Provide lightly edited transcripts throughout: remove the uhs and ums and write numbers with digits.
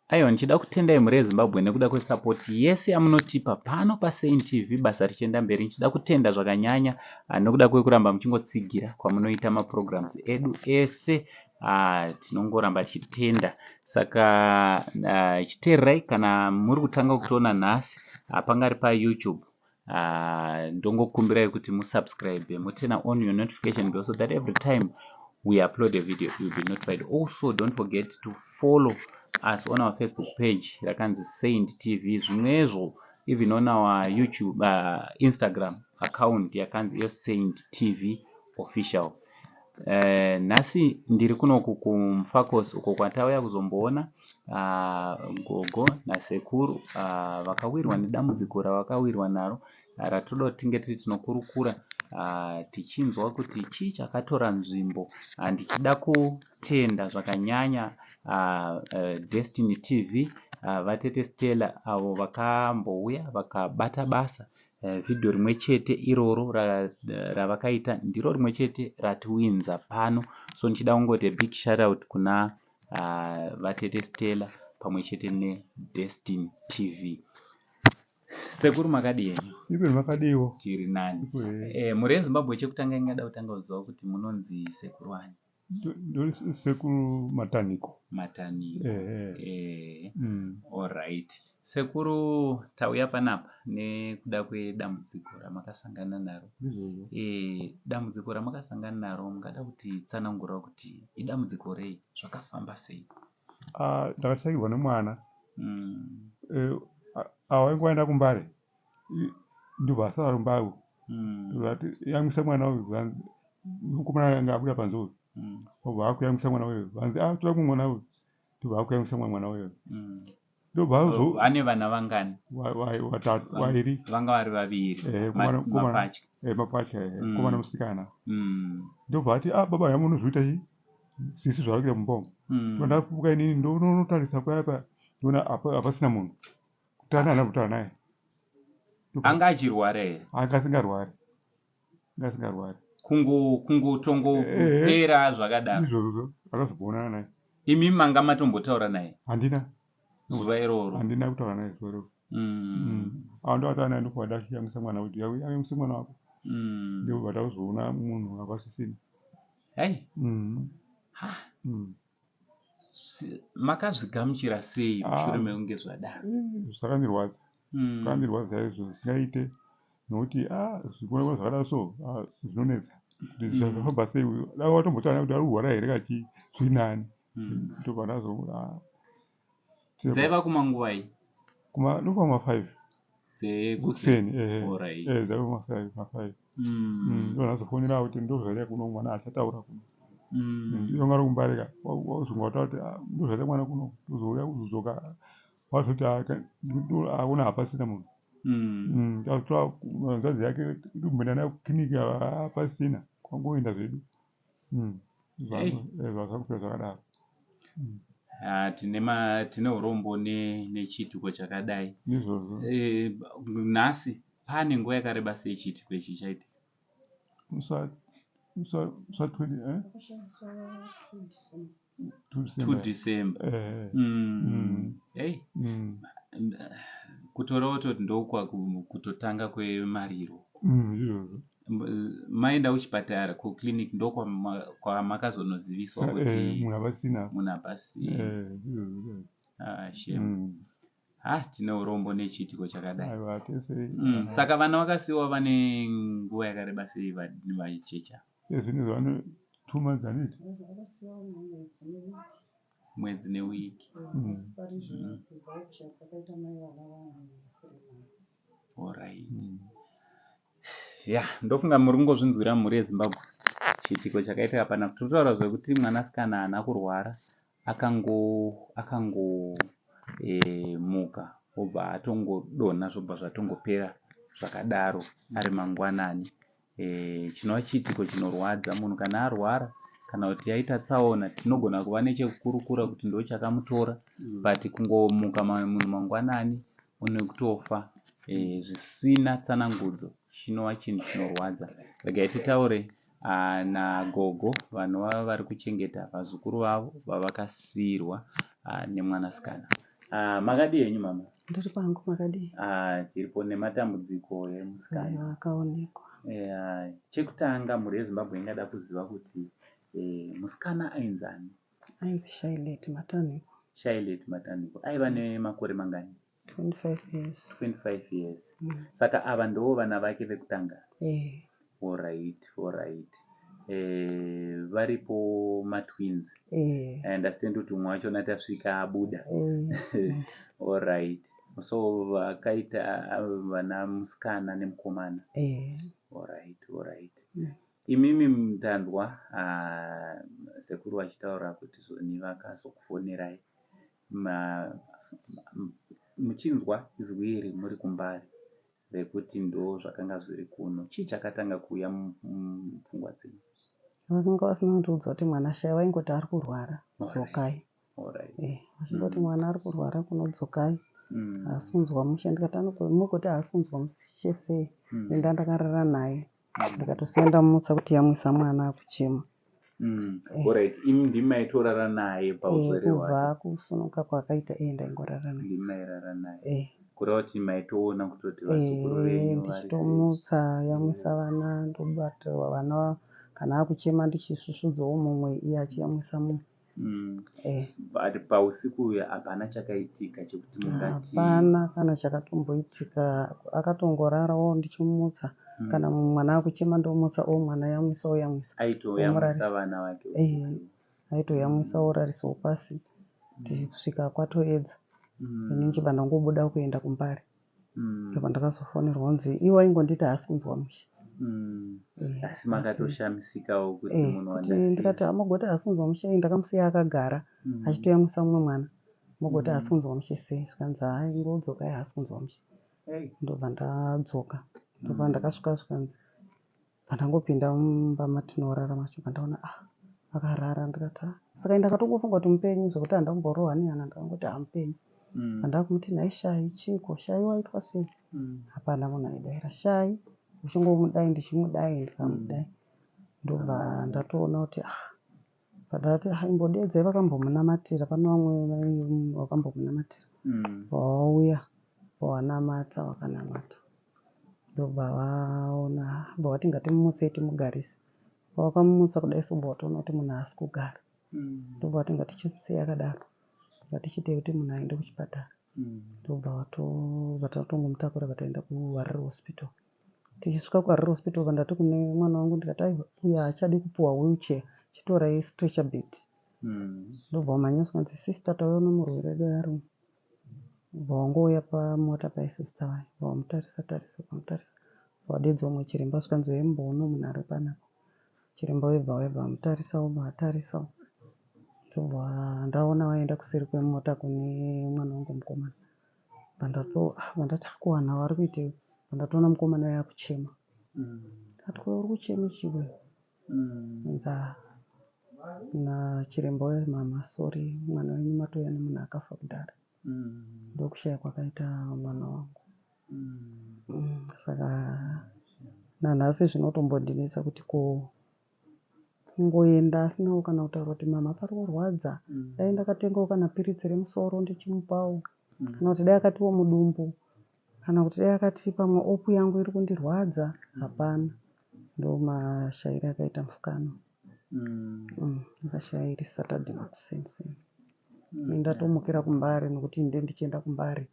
Aiwa, ndichida kutendai mhuri yeZimbabwe nekuda kwesapoti yese yamunotipa pano paSaint TV, basa richienda mberi. Ndichida kutenda zvakanyanya nekuda kwekuramba muchingotsigira kwamunoita maprograms edu ese. Tinongoramba tichitenda. Saka chiteererai kana muri kutanga kutiona nhasi pangari paYouTube. Ndongokumbirai kuti musubscribe, mutena on your notification bell so that every time we upload a video you'll be notified. Also, don't forget to follow us on our Facebook page rakanzi Saint TV, zvimwezvo even on our YouTube Instagram account yakanzi Saint TV official. Nhasi ndiri kunoku kumufacos uko kwatauya kuzomboona gogo nasekuru vakawirwa nedambudziko ravakawirwa naro, ratoda kuti tinge tiri tinokurukura tichinzwa kuti chii chakatora nzvimbo. Ndichida kutenda zvakanyanya Destiny TV, vatete Stella avo vakambouya vakabata basa. Video rimwe chete iroro ravakaita ndiro rimwe chete ratiwinza pano. So ndichida kungoti big shout out kuna vatete Stella pamwe chete neDestiny TV. Sekuru makadii? Ipe makadiwo. Tiri nani? Muri yeZimbabwe chekutanga ingada kutanga kuziva kuti munonzi sekuru wani? Ndori sekuru Mataniko. Mataniko. Alright. Sekuru, tauya panapa nekuda kwedambudziko ramakasangana naro. Dambudziko ramakasangana naro mungada kuti tsanangura kuti idambudziko rei, zvakafamba sei? Ndakashayirwa nemwana. Waingoenda kuMbare. Ndibva asara rumbavu. Ndikati yamisa mwana uyu mukomana anga abuda panzou. Obva akuyamisa mwana uyu. Vanzi toda kumwana uyu. Ndibva akuyamisa mwana uyu. Ane vana vangani? Wairi. Vanga vari vaviri. Mapatya. Mapatya. Komana musikana. Ndobva ati baba yamunozviita chii? Sisi zvarakira mumbongo. Ndafuka inini ndonotarisa payapa ndona hapasina munhu. Kutana hana kutaura naye. Anga achirwara here? Anga asingarwari. Kungotongopera zvakadaro. Izvozvo akazokuonana naye. Imi manga matombotaura naye? Handina. Zuva iroro? Handina kutaura naye zuva iroro. Ndovataura naye ndokwada achiyamisa mwana kuti yamisa mwana wako. Ndobva takuzoona munhu hapasisina. Hai? Makazvigamuchira sei mushure mekunge zvadaro? Zvakandirwadza. Zvakandirwadza chaizvo zvisingaite nokuti zvikuonekwa zvakadaro so zvinonetsa kuti zvafamba sei. Dai watombotaura naye kuti ari kurwara here kati zvinani. Ndobva ndazo dzaiva kumanguvai? Nokuma 5 dzekuseni. Dzaiva 5. Ndonazofonera kuti ndozvaita kuno mwana achataura kuno. Inonga rokumbarika wazvingataura kuti ndozvaita mwana kuno tozouya kuzodzoka wazoti akuna hapasina munhu. Tatora nzadzi yake kumboenda naye kukiriniki hapasina, kwangoenda zvedu. Zvazvakupera zvakadaro. Tine urombo nechitiko chakadai. Izvozvo. Nhasi pane nguva yakareba sei chitiko ichi chaitika? Musa 2 December. Kutorawo toti ndokwa kutotanga kwemariro. Maenda kuchipatara kuclinic ndokwamakazonoziviswa kuti munhu hapasina. Shame. Tine urombo nechitiko chakadai. Saka vana vakasiyiwa vane nguva yakareba sei vachichecha? Zvinezvi vane 2 months haneti. Mwedzi newiki. Alright. Ndofunga muri kungozvinzwira mhuri yeZimbabwe chitiko chakaita panapa. Totaura zvekuti mwanasikana haana kurwara, akangomuka obva atongodonha zvobva zvatongopera zvakadaro ari mangwanani. Chinova chitiko chinorwadza. Munhu kana arwara kana kuti yaita tsaona tinogona kuva nechekukurukura kuti ndo chakamutora, but kungomuka munhu mangwanani unekutofa zvisina tsanangudzo chinova chinhu chinorwadza. Regai titaure nagogo vanova vari kuchengeta vazukuru vavo vavakasiyirwa nemwanasikana. Makadi yenyu mama? Ndiri pangu makadi. Tiripo nematambudziko emusikana. Akaonekwa. Chekutanga mhuri yeZimbabwe ingada kuziva kuti musikana ainzani? Ainzi Shailet Mataniko. Shailet Mataniko. Aiva nemakore mangani? 25 years. 25 years. Saka ava ndo vana vake vekutanga? Alright. Varipo matwins? Understand kuti umwe wacho natasvika abuda. Alright. So vakaita vana musikana nemukomana? Alright. Imimi mutanzwa sekuru vachitaura kuti ni vakazokufonerai. Muchinzwa izwi iri muri kumbari rekuti ndo zvakanga zviri kuno, chii chakatanga kuuya mupfungwa dzenyu? Vakanga vasina kundiudza kuti mwana Shai vaingoti ari kurwara, dzokai. Vachingoti mwana ari kurwara kunodzokai. Asunzwa mushe, ndikati mugoti asunzwa mushe sei? Enda ndakarara naye. Ndikatosiya ndamutsa kuti yamwisa mwana akuchema. Alright, imi ndimi maitorara naye pauzere hwake? Kubva kusunuka kwakaita ndaingorara naye. Ndimi mairara naye. Kureva kuti maitoona kutoti vazukuru venyu ndichitomutsa yamwisa vana, ndobatirwa vana kana akuchema ndichisvusvudzawo mumwe iye achiyamwisa mumwe. Pausiku hapana chakaitika chekuti mungati? Hapana kana chakatomboitika, akatongorarawo ndichimutsa. Kana mwana akuchema ndomutsa mwana yamwisa oyamwisa. Aitoyamwisa vana vake? Aitoyamwisa orarisawo pasi kusvika kwatoedza. Ini ndichibva ndangobuda kuenda kumbari. Ndobva ndakazofonerwa kunzi iwe aingonditi haasi kunzwa mushe. Asi makatoshamisikawo kuti munhu wandasiya? Ndikati amagoti haasi kunzwa mushe, ndakamusiya akagara achitoyamwisa mumwe mwana. Magoti haasi kunzwa mushe sei? Zvikanzi hai ngodzokai haasi kunzwa mushe. Ndobva ndadzoka. Ndobva ndakasvika zvikanzi pandangopinda mumba matinorara macho pandaona akarara. Ndikati saka ndakatongofunga kuti mupenyu zvokuti handamborohwa nehana, ndakangoti hamupenyu. Pandakumuti nhai Shai chiko, Shai waitwa sei? Hapana munhu aidaira Shai, uchingomudai ndichimudai ndikamudai. Ndobva ndatoona kuti pandati imbodedzai vakambomunamatira, pane vamwe vakambomunamatira. Vauya vawanamata vakanamata. Ndobva vaona vati ngatimumutsei timugarise. Vakamumutsa kudai sobva watoona kuti munhu haasi kugara. Ndobva vati ngatichimusei akadaro, ngatichitei kuti munhu aende kuchipatara. Ndobva vatatongomutakura vataenda kuHarare hospital. Tichisvika kuHarare hospital vandati kune mwana wangu, ndikati uyu haachadi kupuhwa wheelchair, chitorai stretcher bed. Ndobva wamhanyiswa kunzi sister tauya nomurwere dare. Vangouya pamota paisista vayo, vamutarisa vamutarisa. Vadedzwa mumwe chiremba zvikanzi vemboona munhu ari panapa. Chiremba webva vamutarisa vatarisa. Ndobva ndaona vaenda kuseri kwemota kune mwana wangu mukomana. Vandati kuwana vari kuitei? Vandatoona mukomana uya akuchema. Ndikati ko uri kuchema chiwe? Nachiremba uya mama sorry, mwana wenyu matouya nemunhu akafa kudhara. Ndokushaya kwakaita mwana wangu. Saka nanhasi zvinotombondinetsa kuti ko kungoenda asinawo kana kutaura kuti mama pari kurwadza, dai ndakatengawo kana piritsi remusoro ndichimupawo, kana kuti dai akatiwo mudumbu, kana kuti dai akati pamwe opu yangu iri kundirwadza. Hapana, ndo mashairi akaita musikana. Akashaya Saturday not sense. Ndatomukira kumbari nekuti ndenge ndichienda kumbari.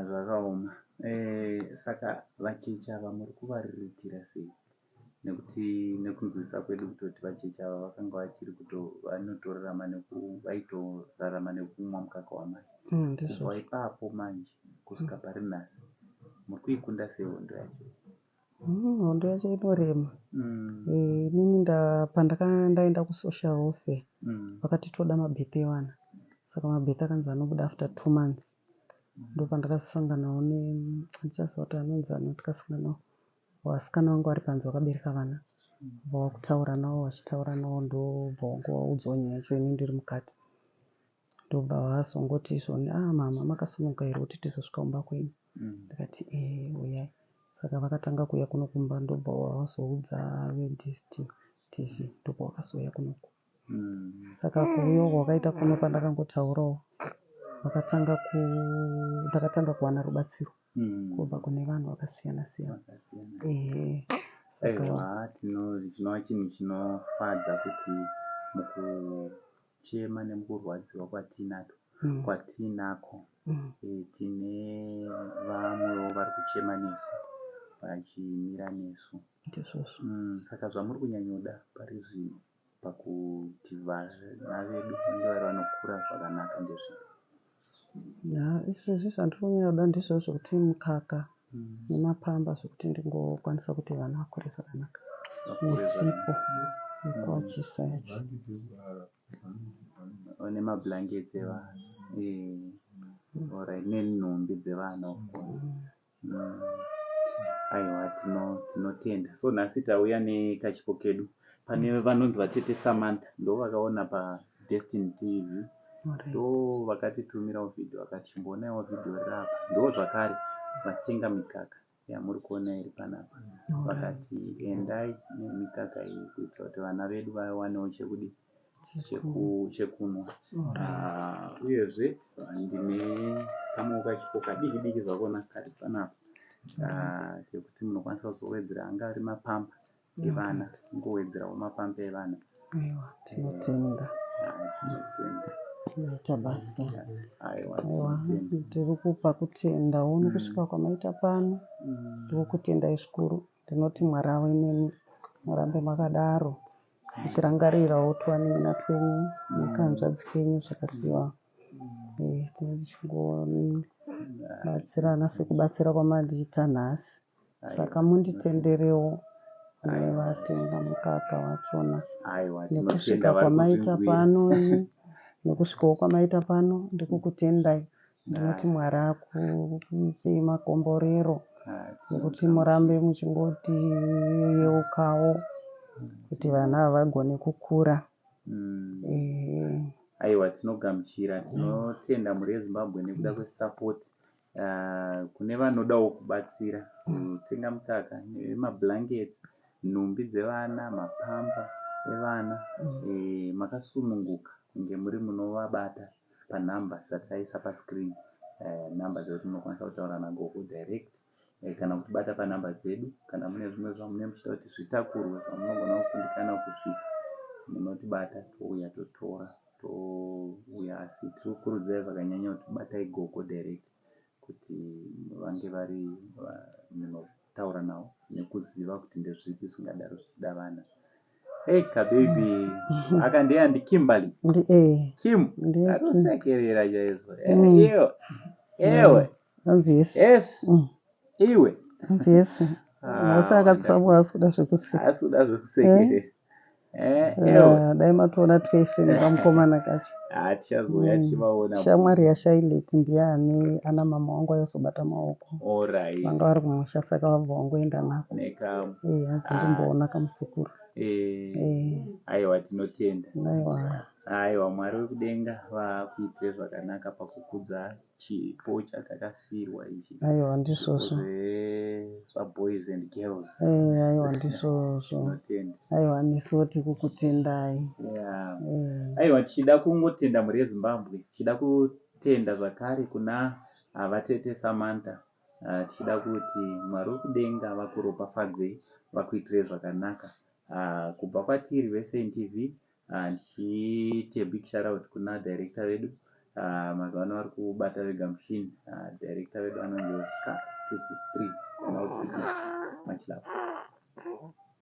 Zvakaoma. Saka vacheche ava muri kuvariritira sei? Nekuti nekunzwisa kwedu kutoti vacheche ava vakanga vachiri vaitorarama nekumwa mukaka wamai. Kubva ipapo manje kusvika pari nhasi muri kuikunda sei hondo yacho? Hondo yacho inorema. Inini ndaenda kusocial welfare vakati toda mabhete evana, saka mabhete akanzi anobuda after 2 months. Ndopandakasanganawo andichaziva kuti anonzi tikasanganawo vasikana vangu vari panze vakabereka vana, vakutaura navo vachitaura navo, ndobva wangu vaudzawo nyaya yacho ini ndiri mukati. Ndobva vazongoti izvoni mama makasununguka here kuti tizosvika kumba kwenyu? Ndikati uyai. Saka vakatanga kuuya kuno kumba, ndobva vazoudza veDSTV, ndobva vakazouya kunoku. saka kuuya kwakaita kuno pandakangotaurawo ndakatanga kuwana rubatsiro kubva kune vanhu vakasiyana siyana. Aiwa, chinova chinhu chinofadza kuti mukuchema nemukurwadziwa kwatinako tine vamwewo vari kuchema nesu vachimira nesu. Saka zvamuri kunyanyoda pari zvino pakuti vana vedu vange vari vanokura zvakanaka ndezvipi? Izvozvi zvandiri kunyanyoda ndizvo zvokuti mukaka nemapamba zvokuti ndingokwanisa kuti vana vakure zvakanaka nesipo yekuwachisa yacho nemablankets evana nenhumbi dzevana. Aiwa, tinotenda. So nhasi tauya nekachipo kedu. Pane vanonzi vatete Samantha, ndo vakaona paDestiny TV, ndo vakatitumirawo vhidhiyo, vakachimboonaiwo vhidhiyo riri apa, ndo zvakare vatenga mikaka yamuri kuona iri panapa. Vakati endai nemikaka iyi kuitira kuti vana vedu vawanewo chekudi chekunwa. Uyezve ndine kamwe kachipo kadiki diki zvakona kari panapa kekuti munokwanisa kuzowedzera anga ari mapamba evana, ngowedzerawo mapamba evana. Aiwa, tinotenda. Maita basa. Aiwa, ndiri kupa kutendawo nokusvika kwamaita pano. Ndiri kutendai zvikuru. Ndinoti Mwari ave nemi, murambe makadaro muchirangarirawo twanin'ina twenyu nekanzvadzi kenyu zvakasiyiwa. Tichingobatsirana sekubatsira kwamandiita nhasi. Saka munditenderewo nevatenga mukaka wachona nekusvika kwamaita pano nekusvikawo kwamaita pano. Ndikukutendai. Ndinoti Mwari akupe makomborero nekuti murambe muchingoti yeukawo kuti vana vagone kukura. Aiwa, tinogamuchira. Tinotenda mhuri yeZimbabwe nekuda kwesapoti kune vanodawo kubatsira kutenga mukaka nemablankets, nhumbi dzevana, mapamba evana. Makasununguka kunge muri munovabata panhamba dzataisa paskirini, nhamba dzekuti munokwanisa kutaura nagogo direct, kana kutibata panhamba dzedu. Kana mune zvimwe zvamune muchida kuti zvitakurwe zvamunogona kukundikana kuzvisa, munotibata touya totora touya. Asi tiri kukurudzirai zvakanyanya kuti batai gogo direct kuti vange vari munotaura navo nekuziva kuti ndezvipi zvingadaro zvichida vana. Kabebi akandeya ndiKimberly. Kim, anosekerera chaizvo. Ewe. Hanzi Yes. Iwe. Hanzi yes. Asi akatsamwa asikuda zvekusekera. Asikuda zvekusekera. Dai matoona twese nekamukomana kacho. Tichazoya tichivaona. Shamwari yaShaileti ndiye ana mama wangu ayozobata maoko. Alright. Vanga vari kumusha saka vabva vangoenda nako. Hanzi ndimboona kamusukuru. Aiwa, tinotenda. Aiwa, Mwari wekudenga vakuitire zvakanaka pakukudza chipo chatakasiyirwa ichi. Aiwa, ndizvozvo. Boys and girls. Aiwa, ndizvozvo. Aiwa, nesuwo tikukutendai. Aiwa, tichida kungotenda mhuri yeZimbabwe, tichida kutenda zvakare kuna vatete Samantha. Tichida kuti Mwari wekudenga vakuropafadzei, vakuitire zvakanaka. Kubva kwatiri veSNTV, ndichite big shout out kuna director vedu. Mazuva ano vari kubata vega mushini. Director vedu anonzi Oscar 263. Much love.